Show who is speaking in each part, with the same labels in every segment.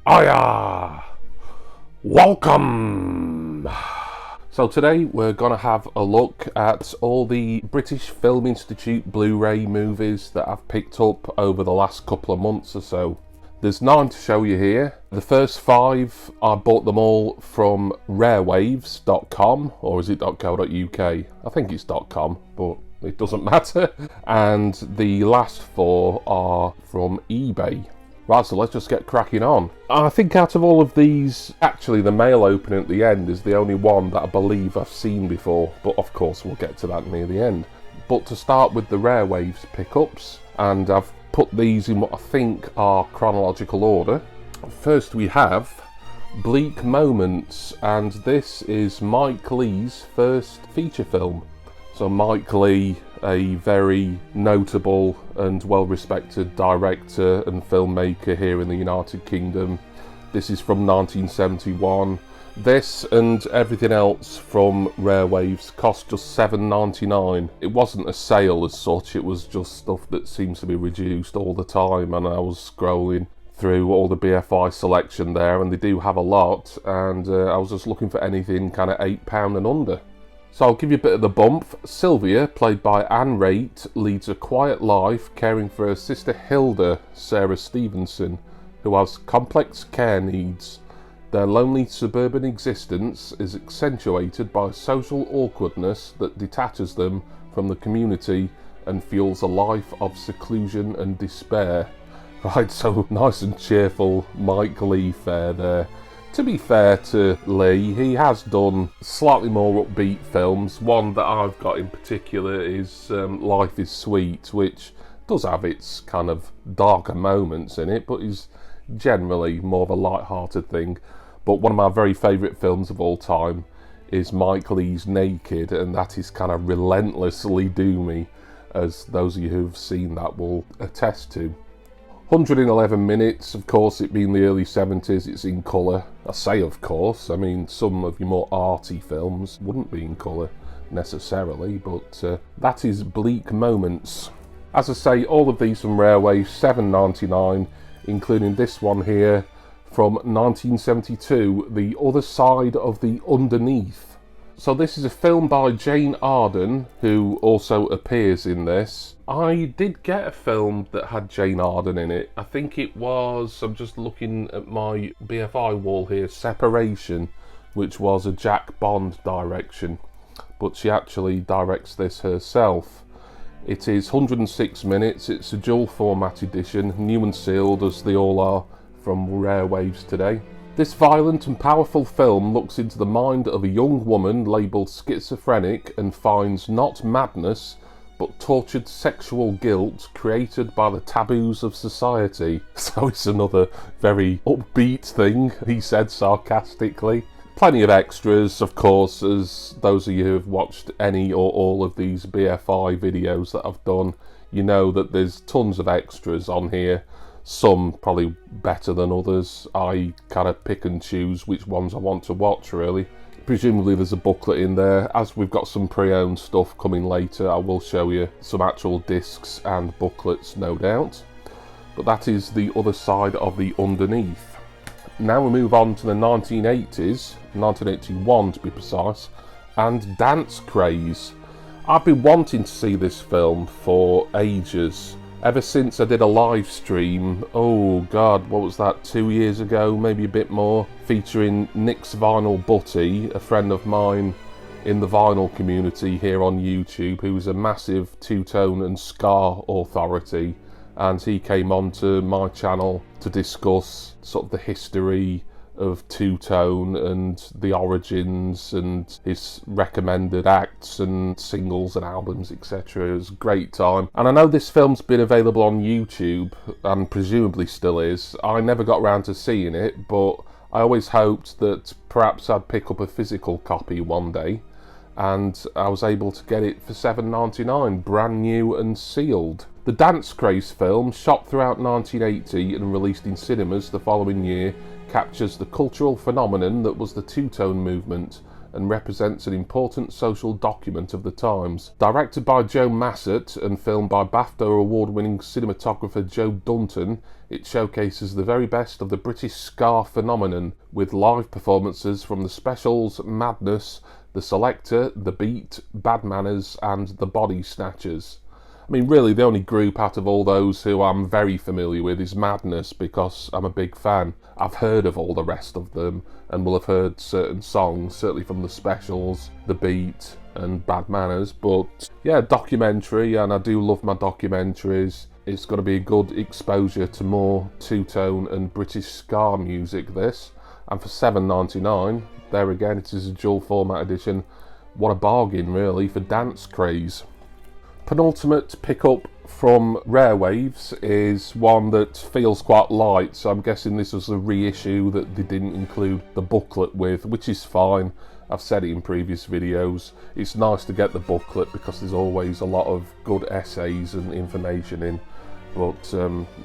Speaker 1: Hiya! Welcome! So today we're going to have a look at all the British Film Institute Blu-ray movies that I've picked up over the last couple of months or so. There's 9 to show you here. The first 5, I bought them all from rarewaves.com, or is it .co.uk? I think it's .com, but it doesn't matter. And the last 4 are from eBay. Right, so let's just get cracking on. I think out of all of these, actually the mail opening at the end is the only one that I believe I've seen before, but of course we'll get to that near the end. But to start with the Rare Waves pickups, and I've put these in what I think are chronological order. First we have Bleak Moments, and this is Mike Leigh's first feature film. So Mike Leigh, a very notable and well-respected director and filmmaker here in the United Kingdom. This is from 1971. This and everything else from Rare Waves cost just $7.99. It wasn't a sale as such, it was just stuff that seems to be reduced all the time, and I was scrolling through all the BFI selection there, and they do have a lot, and I was just looking for anything kind of £8 and under. So I'll give you a bit of the bump. Sylvia, played by Anne Raitt, leads a quiet life caring for her sister Hilda, Sarah Stevenson, who has complex care needs. Their lonely suburban existence is accentuated by social awkwardness that detaches them from the community and fuels a life of seclusion and despair. Right, so nice and cheerful Mike Leigh fare there. To be fair to Leigh, he has done slightly more upbeat films. One that I've got in particular is Life is Sweet, which does have its kind of darker moments in it, but is generally more of a light-hearted thing. But one of my very favourite films of all time is Mike Leigh's Naked, and that is kind of relentlessly doomy, as those of you who've seen that will attest to. 111 minutes, of course, it being the early 70s, it's in colour. I say of course, I mean some of your more arty films wouldn't be in colour necessarily, but that is Bleak Moments. As I say, all of these from Rare Waves, $7.99, including this one here from 1972, The Other Side of the Underneath. So this is a film by Jane Arden, who also appears in this. I did get a film that had Jane Arden in it. I think it was, I'm just looking at my BFI wall here, Separation, which was a Jack Bond direction. But she actually directs this herself. It is 106 minutes, it's a dual format edition, new and sealed as they all are from Rare Waves today. This violent and powerful film looks into the mind of a young woman labelled schizophrenic and finds not madness, but tortured sexual guilt created by the taboos of society. So it's another very upbeat thing, he said sarcastically. Plenty of extras, of course, as those of you who have watched any or all of these BFI videos that I've done, you know that there's tons of extras on here. Some probably better than others. I kind of pick and choose which ones I want to watch, really. Presumably there's a booklet in there. As we've got some pre-owned stuff coming later, I will show you some actual discs and booklets, no doubt. But that is The Other Side of the Underneath. Now we move on to the 1980s, 1981 to be precise, and Dance Craze. I've been wanting to see this film for ages. Ever since I did a live stream, oh god, what was that, 2 years ago, maybe a bit more, featuring Nick's Vinyl Butty, a friend of mine in the vinyl community here on YouTube, who's a massive two-tone and ska authority, and he came onto my channel to discuss sort of the history of two-tone and the origins and his recommended acts and singles and albums, etc. It was a great time. And I know this film's been available on YouTube and presumably still is. I never got around to seeing it, but I always hoped that perhaps I'd pick up a physical copy one day, and I was able to get it for $7.99, brand new and sealed. The Dance Craze film, shot throughout 1980 and released in cinemas the following year, captures the cultural phenomenon that was the two-tone movement and represents an important social document of the times. Directed by Joe Massett and filmed by BAFTA award-winning cinematographer Joe Dunton, it showcases the very best of the British ska phenomenon, with live performances from the Specials, Madness, The Selector, The Beat, Bad Manners and The Body Snatchers. I mean, really, the only group out of all those who I'm very familiar with is Madness, because I'm a big fan. I've heard of all the rest of them, and will have heard certain songs, certainly from the Specials, The Beat, and Bad Manners. But yeah, documentary, and I do love my documentaries. It's going to be a good exposure to more two-tone and British ska music, this. And for $7.99, there again, it is a dual format edition. What a bargain, really, for dance craze. Penultimate pickup from Rare Waves is one that feels quite light, so I'm guessing this was a reissue that they didn't include the booklet with, which is fine. I've said it in previous videos. It's nice to get the booklet because there's always a lot of good essays and information in. But,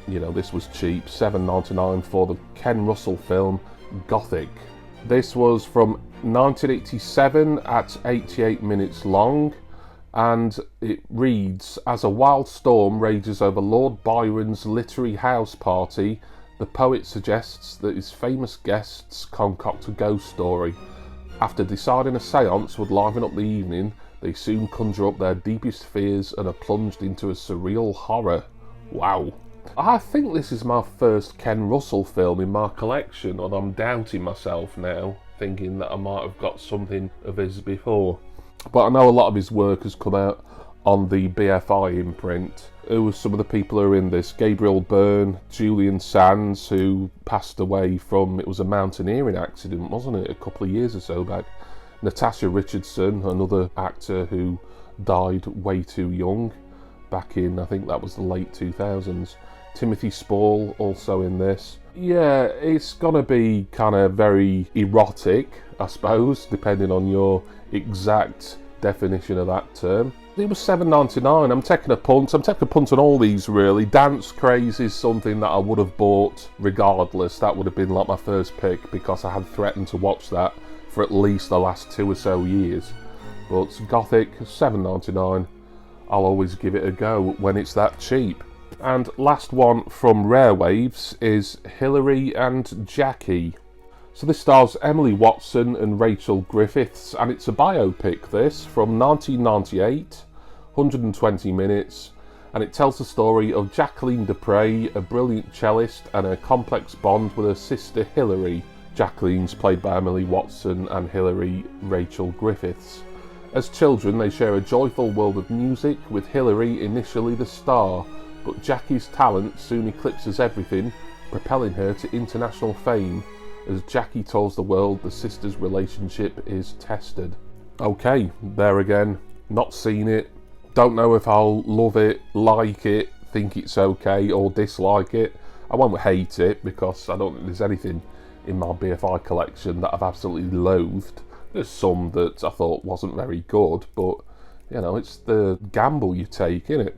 Speaker 1: you know, this was cheap. $7.99 for the Ken Russell film Gothic. This was from 1987 at 88 minutes long. And it reads, as a wild storm rages over Lord Byron's literary house party, the poet suggests that his famous guests concoct a ghost story. After deciding a séance would liven up the evening, they soon conjure up their deepest fears and are plunged into a surreal horror. Wow. I think this is my first Ken Russell film in my collection, and I'm doubting myself now, thinking that I might have got something of his before. But I know a lot of his work has come out on the BFI imprint. Who were some of the people who are in this? Gabriel Byrne, Julian Sands, who passed away from, it was a mountaineering accident, wasn't it, a couple of years or so back. Natasha Richardson, another actor who died way too young, back in, I think that was the late 2000s. Timothy Spall, also in this. Yeah, it's gonna be kind of very erotic, I suppose, depending on your exact definition of that term. It was $7.99. I'm taking a punt. I'm taking a punt on all these, really. Dance Craze is something that I would have bought regardless. That would have been like my first pick, because I had threatened to watch that for at least the last 2 or so years. But Gothic, $7.99. I'll always give it a go when it's that cheap. And last one from Rare Waves is Hilary and Jackie. So this stars Emily Watson and Rachel Griffiths, and it's a biopic, this, from 1998, 120 minutes, and it tells the story of Jacqueline Dupre, a brilliant cellist, and her complex bond with her sister Hilary. Jacqueline's played by Emily Watson and Hilary Rachel Griffiths. As children, they share a joyful world of music, with Hilary initially the star, but Jackie's talent soon eclipses everything, propelling her to international fame. As Jackie tours the world, the sisters' relationship is tested. Okay, there again, not seen it, don't know if I'll love it, like it, think it's okay, or dislike it. I won't hate it, because I don't think there's anything in my BFI collection that I've absolutely loathed. There's some that I thought wasn't very good, but, you know, it's the gamble you take, innit?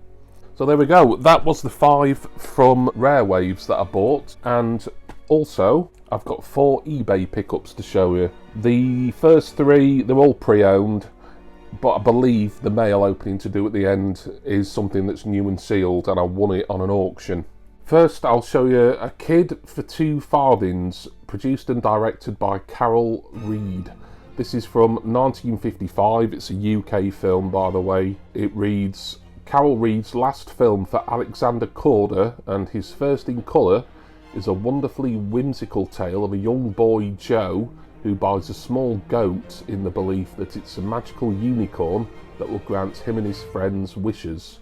Speaker 1: So there we go, that was the 5 from Rare Waves that I bought, and also, I've got 4 eBay pickups to show you. The first 3, they're all pre-owned, but I believe the mail opening to do at the end is something that's new and sealed, and I won it on an auction. First, I'll show you A Kid for 2 Farthings, produced and directed by Carol Reed. This is from 1955, it's a UK film, by the way. It reads, Carol Reed's last film for Alexander Korda, and his first in colour, is a wonderfully whimsical tale of a young boy, Joe, who buys a small goat in the belief that it's a magical unicorn that will grant him and his friends wishes.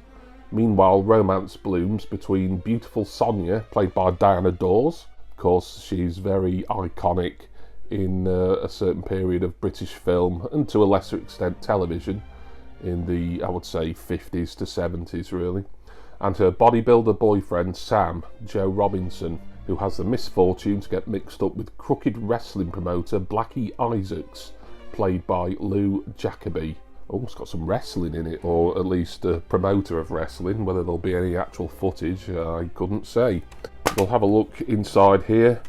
Speaker 1: Meanwhile, romance blooms between beautiful Sonia, played by Diana Dawes. Of course, she's very iconic in a certain period of British film, and to a lesser extent television, in the, I would say, 50s to 70s really. And her bodybuilder boyfriend, Sam, Joe Robinson, who has the misfortune to get mixed up with crooked wrestling promoter Blackie Isaacs, played by Lou Jacoby. Oh, it's got some wrestling in it, or at least a promoter of wrestling. Whether there'll be any actual footage, I couldn't say. We'll have a look inside here.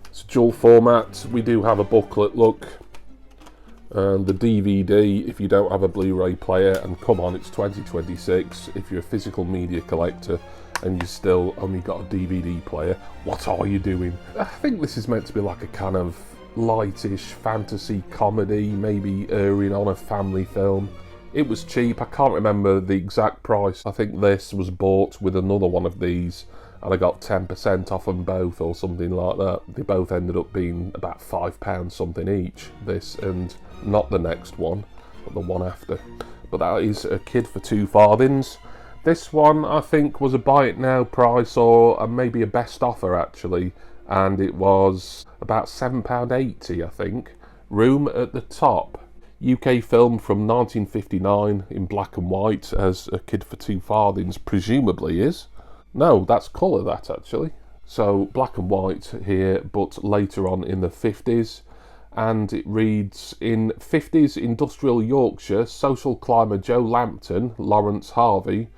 Speaker 1: It's dual format. We do have a booklet, look. And the DVD, if you don't have a Blu-ray player, and come on, it's 2026, if you're a physical media collector and you still only got a DVD player, what are you doing? I think this is meant to be like a kind of lightish fantasy comedy, maybe erring on a family film. It was cheap. I can't remember the exact price. I think this was bought with another one of these and I got 10% off them both or something like that. They both ended up being about £5 something each, this and not the next one, but the one after. But that is A Kid for Two Farthings. This one I think was a buy it now price or maybe a best offer actually, and it was about £7.80 I think. Room at the Top. UK film from 1959 in black and white, as A Kid for Two Farthings presumably is. No, that's colour that actually. So black and white here, but later on in the 50s. And it reads, in 50s industrial Yorkshire, social climber Joe Lampton, Lawrence Harvey,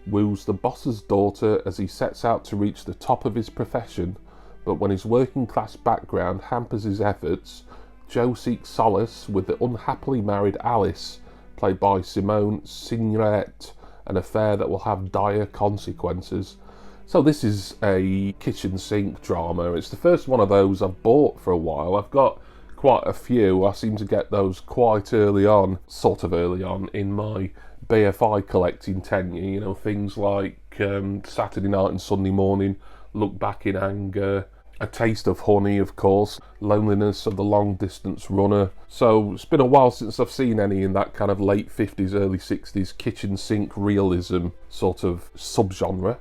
Speaker 1: woos the boss's daughter as he sets out to reach the top of his profession. But when his working class background hampers his efforts, Joe seeks solace with the unhappily married Alice, played by Simone Signoret, an affair that will have dire consequences. So this is a kitchen sink drama. It's the first one of those I've bought for a while. I've got quite a few. I seem to get those quite early on, sort of early on, in my BFI collecting tenure. You know, things like Saturday Night and Sunday Morning, Look Back in Anger, A Taste of Honey, of course, Loneliness of the Long Distance Runner. So it's been a while since I've seen any in that kind of late 50s, early 60s kitchen sink realism sort of subgenre.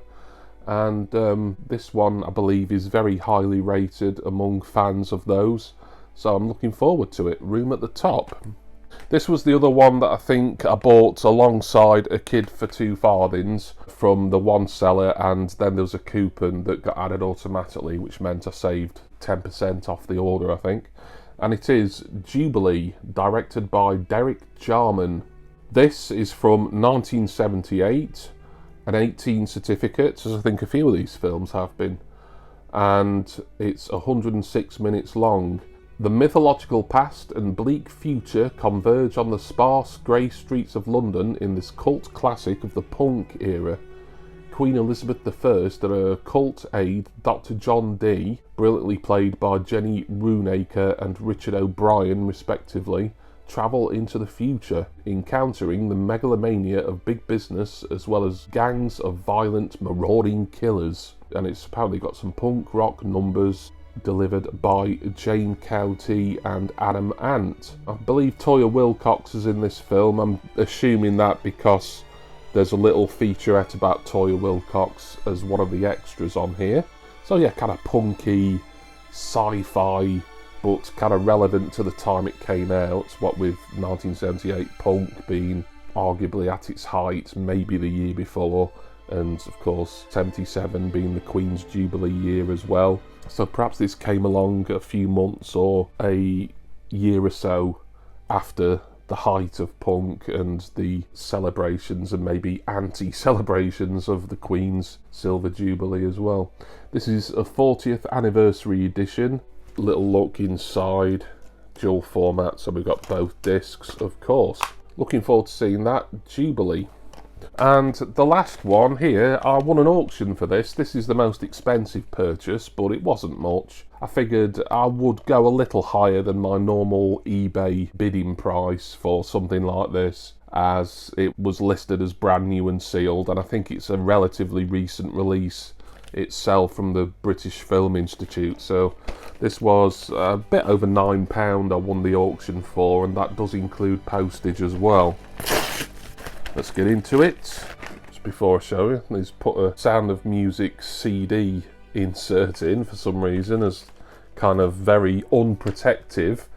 Speaker 1: And this one, I believe, is very highly rated among fans of those. So I'm looking forward to it. Room at the Top. This was the other one that I think I bought alongside A Kid for Two Farthings from the one seller, and then there was a coupon that got added automatically, which meant I saved 10% off the order, I think. And it is Jubilee, directed by Derek Jarman. This is from 1978, an 18 certificate, as I think a few of these films have been, and it's 106 minutes long. The mythological past and bleak future converge on the sparse grey streets of London in this cult classic of the punk era. Queen Elizabeth I and her cult aide, Dr. John Dee, brilliantly played by Jenny Roonacre and Richard O'Brien respectively, travel into the future, encountering the megalomania of big business as well as gangs of violent, marauding killers. And it's apparently got some punk rock numbers, delivered by Jane Cowtie and Adam Ant. I believe Toya Wilcox is in this film. I'm assuming that because there's a little featurette about Toya Wilcox as one of the extras on here. So yeah, kind of punky, sci-fi, but kind of relevant to the time it came out. What with 1978 punk being arguably at its height, maybe the year before, and of course 77 being the Queen's Jubilee year as well. So perhaps this came along a few months or a year or so after the height of punk and the celebrations and maybe anti-celebrations of the Queen's Silver Jubilee as well. This is a 40th anniversary edition. Little look inside, dual format, so we've got both discs, of course. Looking forward to seeing that. Jubilee. And the last one here, I won an auction for this. This is the most expensive purchase, but it wasn't much. I figured I would go a little higher than my normal eBay bidding price for something like this, as it was listed as brand new and sealed, and I think it's a relatively recent release itself from the British Film Institute. So this was a bit over £9 I won the auction for, and that does include postage as well. Let's get into it. Just before I show you, let's put a Sound of Music CD insert in for some reason as kind of very unprotective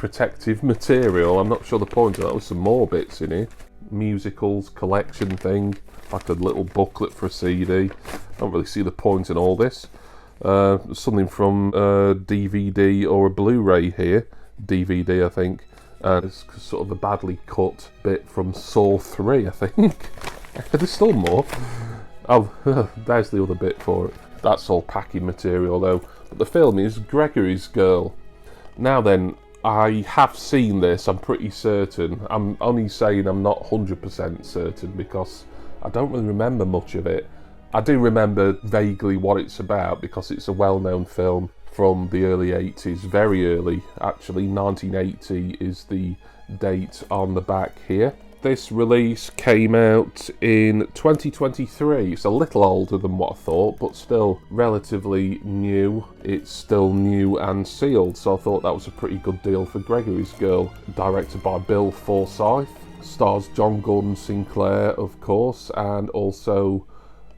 Speaker 1: protective material. I'm not sure the point of that. Was some more bits in here. Musicals collection thing, like a little booklet for a CD. Don't really see the point in all this. Something from a DVD or a Blu-ray here. DVD, I think. It's sort of a badly cut bit from Saw 3, I think. There's still more. Oh, there's the other bit for it. That's all packing material though. But the film is Gregory's Girl. Now then, I have seen this, I'm pretty certain. I'm only saying I'm not 100% certain because I don't really remember much of it. I do remember vaguely what it's about because it's a well-known film from the early 80s, very early actually. 1980 is the date on the back here. This release came out in 2023. It's a little older than what I thought, but still relatively new. It's still new and sealed, so I thought that was a pretty good deal for Gregory's Girl. Directed by Bill Forsyth, stars John Gordon Sinclair, of course, and also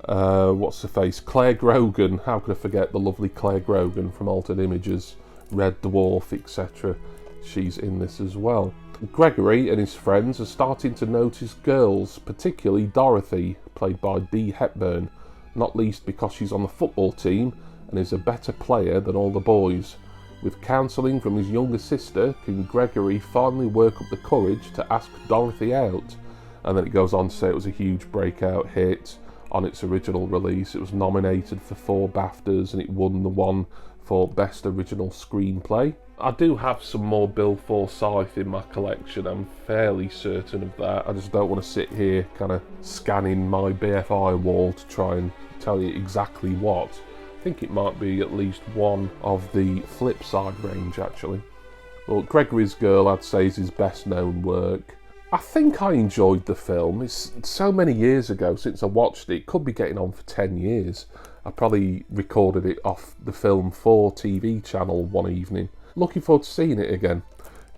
Speaker 1: what's her face? Claire Grogan. How could I forget the lovely Claire Grogan from Altered Images, Red Dwarf, etc. She's in this as well. Gregory and his friends are starting to notice girls, particularly Dorothy, played by Dee Hepburn, not least because she's on the football team and is a better player than all the boys. With counselling from his younger sister, can Gregory finally work up the courage to ask Dorothy out? And then it goes on to say it was a huge breakout hit on its original release. It was nominated for 4 BAFTAs and it won the one for Best Original Screenplay. I do have some more Bill Forsyth in my collection, I'm fairly certain of that. I just don't want to sit here kind of scanning my BFI wall to try and tell you exactly what. I think it might be at least one of the flip side range actually. Well, Gregory's Girl I'd say is his best known work. I think I enjoyed the film. It's so many years ago since I watched it. It could be getting on for 10 years. I probably recorded it off the Film 4 TV channel one evening. Looking forward to seeing it again.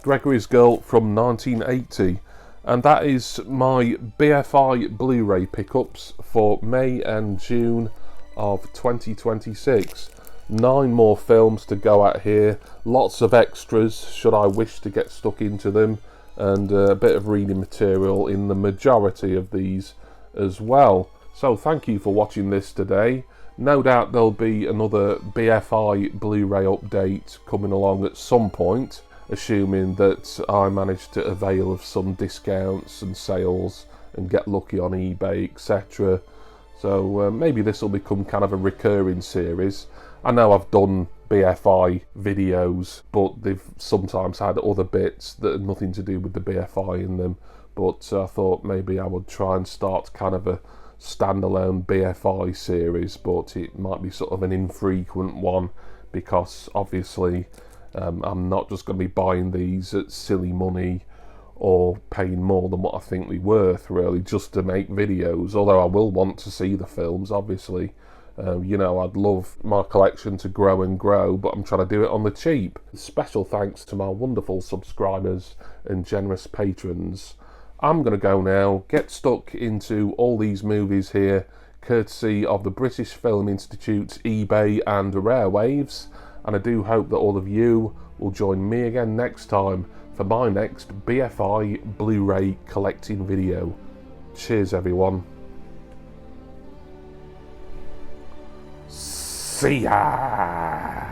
Speaker 1: Gregory's Girl from 1980. And that is my BFI Blu-ray pickups for May and June of 2026. 9 more films to go at here. Lots of extras should I wish to get stuck into them. And a bit of reading material in the majority of these as well. So thank you for watching this today. No doubt there'll be another BFI Blu-ray update coming along at some point, assuming that I manage to avail of some discounts and sales and get lucky on eBay, etc. So maybe this will become kind of a recurring series. I know I've done BFI videos, but they've sometimes had other bits that had nothing to do with the BFI in them. But I thought maybe I would try and start kind of a standalone BFI series, but it might be sort of an infrequent one because obviously I'm not just going to be buying these at silly money or paying more than what I think they're worth really just to make videos, although I will want to see the films obviously. You know, I'd love my collection to grow and grow, but I'm trying to do it on the cheap. Special thanks to my wonderful subscribers and generous patrons. I'm going to go now, get stuck into all these movies here, courtesy of the British Film Institute's eBay and Rarewaves, and I do hope that all of you will join me again next time for my next BFI Blu-ray collecting video. Cheers everyone. See ya!